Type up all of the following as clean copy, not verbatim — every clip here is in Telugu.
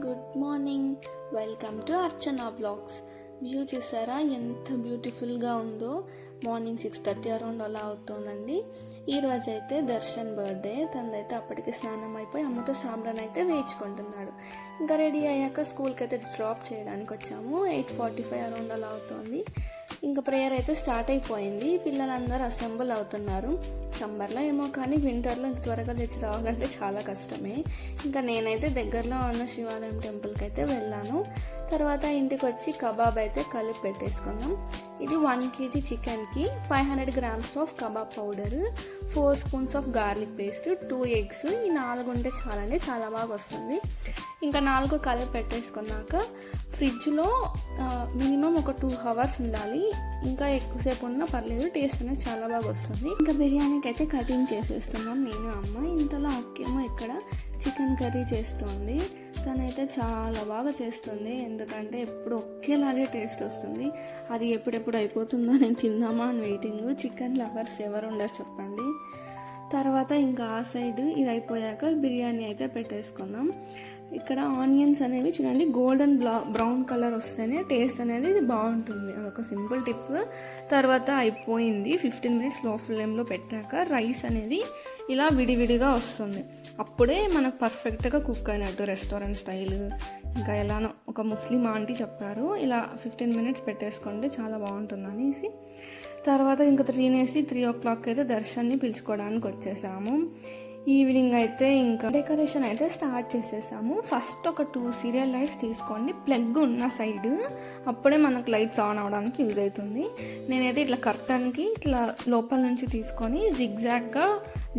Good morning. Welcome to Archana blogs. View చూసారా ఎంత బ్యూటిఫుల్గా ఉందో. మార్నింగ్ 6:30 అరౌండ్ అలా అవుతుందండి. ఈరోజు అయితే దర్శన్ బర్త్డే. తనదైతే అప్పటికి స్నానం అయిపోయి అమ్మతో సాంబ్రాన్ అయితే వేయించుకుంటున్నాడు. ఇంకా రెడీ అయ్యాక స్కూల్కి అయితే డ్రాప్ చేయడానికి వచ్చాము. 8:45 అరౌండ్ అలా అవుతుంది. ఇంకా ప్రేయర్ అయితే స్టార్ట్ అయిపోయింది. పిల్లలందరూ అసెంబుల్ అవుతున్నారు. సమ్మర్లో ఏమో కానీ వింటర్లో ఇంత త్వరగా లేచి రావాలంటే చాలా కష్టమే. ఇంకా నేనైతే దగ్గరలో ఉన్న శివాలయం టెంపుల్కి అయితే వెళ్ళాను. తర్వాత ఇంటికి వచ్చి కబాబ్ అయితే కలిపి పెట్టేసుకున్నాం. ఇది 1 kg చికెన్కి 500 grams of kebab powder, 4 spoons of garlic paste, 2 eggs. ఈ 4 ఉంటే చాలండి, చాలా బాగా వస్తుంది. ఇంకా 4 కలిపి పెట్టేసుకున్నాక ఫ్రిడ్జ్లో మినిమం ఒక 2 hours ఉండాలి. ఇంకా ఎక్కువసేపు ఉన్నా పర్లేదు, టేస్ట్ అనేది చాలా బాగా వస్తుంది. ఇంకా బిర్యానీకి అయితే కటింగ్ చేసేస్తున్నాం నేను అమ్మ. ఇంతలో అక్కేమో ఇక్కడ చికెన్ కర్రీ చేస్తుంది. తనైతే చాలా బాగా చేస్తుంది, ఎందుకంటే ఎప్పుడు ఒకేలాగే టేస్ట్ వస్తుంది. అది ఎప్పుడెప్పుడు అయిపోతుందో నేను తిందామా అని వెయిటింగ్. చికెన్ లవర్స్ ఎవరు ఉండరు చెప్పండి. తర్వాత ఇంకా ఆ సైడ్ ఇది అయిపోయాక బిర్యానీ అయితే పెట్టేసుకుందాం. ఇక్కడ ఆనియన్స్ అనేవి చూడండి గోల్డెన్ బ్రౌన్ కలర్ వస్తేనే టేస్ట్ అనేది బాగుంటుంది. అదొక సింపుల్ టిప్. తర్వాత అయిపోయింది. 15 minutes లో ఫ్లేమ్లో పెట్టాక రైస్ అనేది ఇలా విడివిడిగా వస్తుంది. అప్పుడే మనకు పర్ఫెక్ట్గా కుక్ అయినట్టు, రెస్టారెంట్ స్టైల్. ఇంకా ఎలానో ఒక ముస్లిం ఆంటీ చెప్పారు, ఇలా 15 minutes పెట్టేసుకుంటే చాలా బాగుంటుంది అనేసి. తర్వాత ఇంకా 3 o'clock అయితే దర్శన్ని పిలుచుకోవడానికి వచ్చేసాము. ఈవినింగ్ అయితే ఇంకా డెకరేషన్ అయితే స్టార్ట్ చేసేసాము. ఫస్ట్ ఒక 2 సీరియల్ లైట్స్ తీసుకోండి, ప్లగ్ ఉన్న సైడ్. అప్పుడే మనకు లైట్స్ ఆన్ అవడానికి యూజ్ అవుతుంది. నేనైతే ఇట్లా కర్టన్కి ఇట్లా లోపల నుంచి తీసుకొని జిగ్జాగ్గా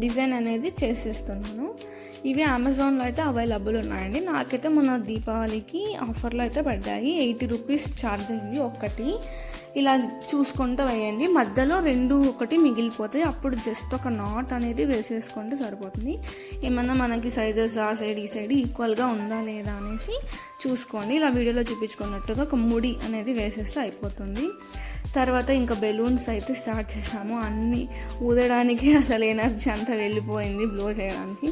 డిజైన్ అనేది చేసేస్తున్నాను. ఇవి అమెజాన్లో అయితే అవైలబుల్ ఉన్నాయండి. నాకైతే మొన్న దీపావళికి ఆఫర్లో అయితే పడ్డాయి. 80 rupees ఛార్జ్ అయింది ఒక్కటి. ఇలా చూసుకుంటూ వేయండి, మధ్యలో 2 ఒకటి మిగిలిపోతాయి. అప్పుడు జస్ట్ ఒక నాట్ అనేది వేసేసుకుంటే సరిపోతుంది. ఏమన్నా మనకి సైజెస్ ఆ సైడ్ ఈ సైడ్ ఈక్వల్గా ఉందా లేదా అనేసి చూసుకోండి. ఇలా వీడియోలో చూపించుకున్నట్టుగా ఒక ముడి అనేది వేసేస్తే అయిపోతుంది. తర్వాత ఇంకా బెలూన్స్ అయితే స్టార్ట్ చేసాము. అన్నీ ఊదడానికి అసలు ఎనర్జీ అంతా వెళ్ళిపోయింది బ్లో చేయడానికి.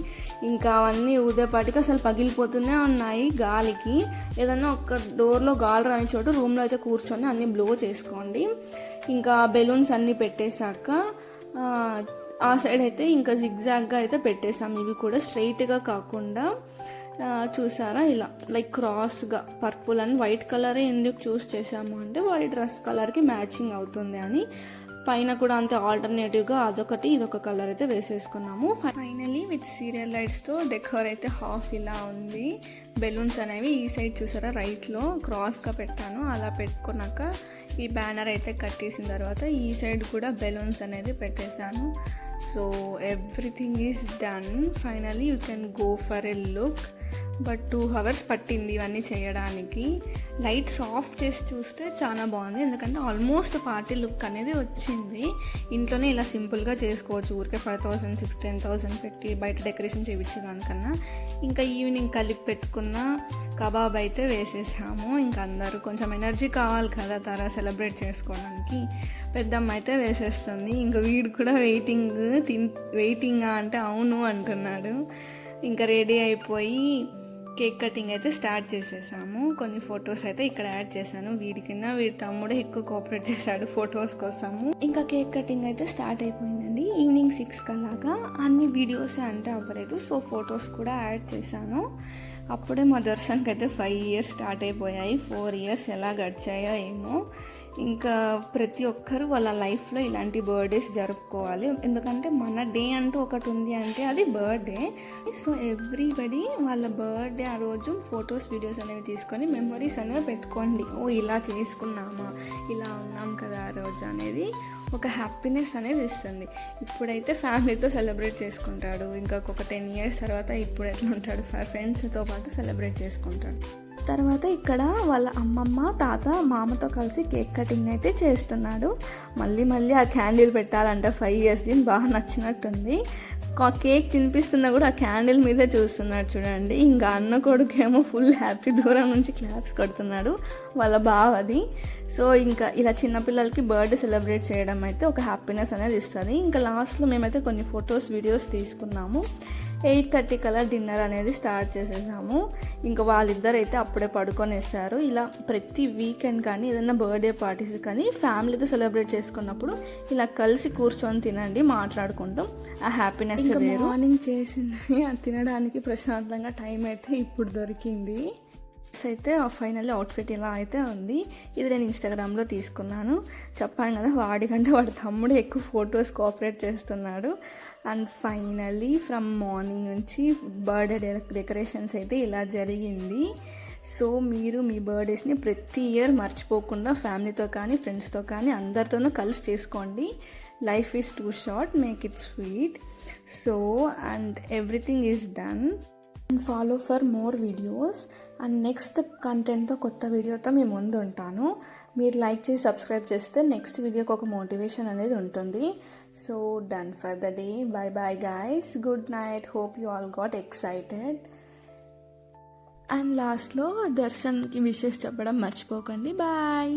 ఇంకా అవన్నీ ఊదేపాటికి అసలు పగిలిపోతూనే ఉన్నాయి గాలికి. ఏదన్నా ఒక డోర్లో గాలి రాని చోటు రూమ్లో అయితే కూర్చొని అన్నీ బ్లో చేసుకోండి. ఇంకా బెలూన్స్ అన్నీ పెట్టేశాక ఆ సైడ్ అయితే ఇంకా జిగ్జాగ్గా అయితే పెట్టేసాము. ఇవి కూడా స్ట్రైట్గా కాకుండా చూసారా ఇలా లైక్ క్రాస్గా పర్పుల్ అండ్ వైట్ కలరే ఎందుకు చూస్ చేసాము అంటే వాడి డ్రెస్ కలర్కి మ్యాచింగ్ అవుతుంది అని. పైన కూడా అంతే ఆల్టర్నేటివ్గా అదొకటి ఇదొక కలర్ అయితే వేసేసుకున్నాము. ఫైనలీ విత్ సీరియల్ లైట్స్తో డెకోర్ అయితే హాఫ్ ఇలా ఉంది. బెలూన్స్ అనేవి ఈ సైడ్ చూసారా రైట్లో క్రాస్గా పెట్టాను. అలా పెట్టుకున్నాక ఈ బ్యానర్ అయితే కట్టేసిన తర్వాత ఈ సైడ్ కూడా బెలూన్స్ అనేది పెట్టేశాను. So everything is done. Finally you can go for a look. But 2 hours పట్టింది ఇవన్నీ చేయడానికి. లైట్స్ ఆఫ్ చేసి చూస్తే చాలా బాగుంది, ఎందుకంటే ఆల్మోస్ట్ పార్టీ లుక్ అనేది వచ్చింది. ఇంట్లోనే ఇలా సింపుల్గా చేసుకోవచ్చు. ఊరికే 5,000, 16,000 పెట్టి బయట డెకరేషన్ చేయించేదానికన్నా. ఇంకా ఈవినింగ్ కలిపి పెట్టుకున్న కబాబ్ అయితే వేసేసాము. ఇంకా అందరూ కొంచెం ఎనర్జీ కావాలి కదా తర సెలబ్రేట్ చేసుకోవడానికి. పెద్దమ్మ అయితే వేసేస్తుంది. ఇంకా వీడు కూడా వెయిటింగా అంటే అవును అంటున్నాడు. ఇంకా రెడీ అయిపోయి కేక్ కటింగ్ అయితే స్టార్ట్ చేసేసాము. కొన్ని ఫొటోస్ అయితే ఇక్కడ యాడ్ చేశాను. వీడి తమ్ముడు ఎక్కువ కోఆపరేట్ చేశాడు ఫొటోస్ కోసము. ఇంకా కేక్ కటింగ్ అయితే స్టార్ట్ అయిపోయిందండి. ఈవినింగ్ 6 కలాగా. అన్ని వీడియోసే అంటే అవ్వలేదు, సో ఫొటోస్ కూడా యాడ్ చేశాను. అప్పుడే మా దర్శన్కి అయితే 5 years స్టార్ట్ అయిపోయాయి. 4 years ఎలా గడిచాయో ఏమో. ఇంకా ప్రతి ఒక్కరు వాళ్ళ లైఫ్లో ఇలాంటి బర్త్డేస్ జరుపుకోవాలి, ఎందుకంటే మన డే అంటూ ఒకటి ఉంది అంటే అది బర్త్డే. సో ఎవ్రీబడి వాళ్ళ బర్త్డే ఆ రోజు ఫొటోస్ వీడియోస్ అనేవి తీసుకొని మెమొరీస్ అనేవి పెట్టుకోండి. ఓ ఇలా చేసుకున్నామా, ఇలా ఉన్నాం కదా ఆ రోజు అనేది ఒక హ్యాపీనెస్ అనేది ఇస్తుంది. ఇప్పుడైతే ఫ్యామిలీతో సెలబ్రేట్ చేసుకుంటాడు, ఇంకొక 10 years తర్వాత ఇప్పుడు ఎట్లా ఉంటాడు ఫ్రెండ్స్తో పాటు సెలబ్రేట్ చేసుకుంటాడు. తర్వాత ఇక్కడ వాళ్ళ అమ్మమ్మ, తాత, మామతో కలిసి కేక్ కటింగ్ అయితే చేస్తున్నాడు. మళ్ళీ ఆ క్యాండిల్ పెట్టాలంటే 5 years దీని బాగా నచ్చినట్టుంది. కేక్ తినిపిస్తున్నా కూడా ఆ క్యాండిల్ మీదే చూస్తున్నాడు చూడండి. ఇంకా అన్న కొడుకేమో ఫుల్ హ్యాపీ, దూరం నుంచి క్లాప్స్ కొడుతున్నాడు వాళ్ళ బావది. సో ఇంకా ఇలా చిన్నపిల్లలకి బర్త్డే సెలబ్రేట్ చేయడం అయితే ఒక హ్యాపీనెస్ అనేది ఇస్తుంది. ఇంకా లాస్ట్లో మేమైతే కొన్ని ఫొటోస్ వీడియోస్ తీసుకున్నాము. 8:30 కల్లా డిన్నర్ అనేది స్టార్ట్ చేసేసాము. ఇంకా వాళ్ళిద్దరు అయితే అప్పుడే పడుకొనేస్తారు. ఇలా ప్రతి వీకెండ్ కానీ ఏదైనా బర్త్డే పార్టీస్ కానీ ఫ్యామిలీతో సెలబ్రేట్ చేసుకున్నప్పుడు ఇలా కలిసి కూర్చొని తినండి, మాట్లాడుకుంటాం. ఆ హ్యాపీనెస్ వేరు. మార్నింగ్ చేసింది అది తినడానికి ప్రశాంతంగా టైం అయితే ఇప్పుడు దొరికింది. అయితే ఫైనల్లీ అవుట్ఫిట్ ఇలా అయితే ఉంది. ఇది నేను ఇన్స్టాగ్రామ్లో తీసుకున్నాను. చెప్పాను కదా వాడికంటే వాడి తమ్ముడు ఎక్కువ ఫొటోస్ కోఆపరేట్ చేస్తున్నాడు. అండ్ ఫైనల్లీ ఫ్రమ్ మార్నింగ్ నుంచి బర్త్డే డెకరేషన్స్ అయితే ఇలా జరిగింది. సో మీరు మీ బర్త్డేస్ని ప్రతి ఇయర్ మర్చిపోకుండా ఫ్యామిలీతో కానీ ఫ్రెండ్స్తో కానీ అందరితోనూ కలిసి చేసుకోండి. Life is too short, make it sweet. So and everything is done. And follow for more videos. And next కంటెంట్తో కొత్త వీడియోతో మీ ముందు ఉంటాను. మీరు లైక్ చేసి సబ్స్క్రైబ్ చేస్తే నెక్స్ట్ వీడియోకి ఒక మోటివేషన్ అనేది ఉంటుంది. So done for the day. By bye guys, good night. Hope you all got excited. And లాస్ట్లో దర్శన్కి విషెస్ చెప్పడం మర్చిపోకండి. బాయ్.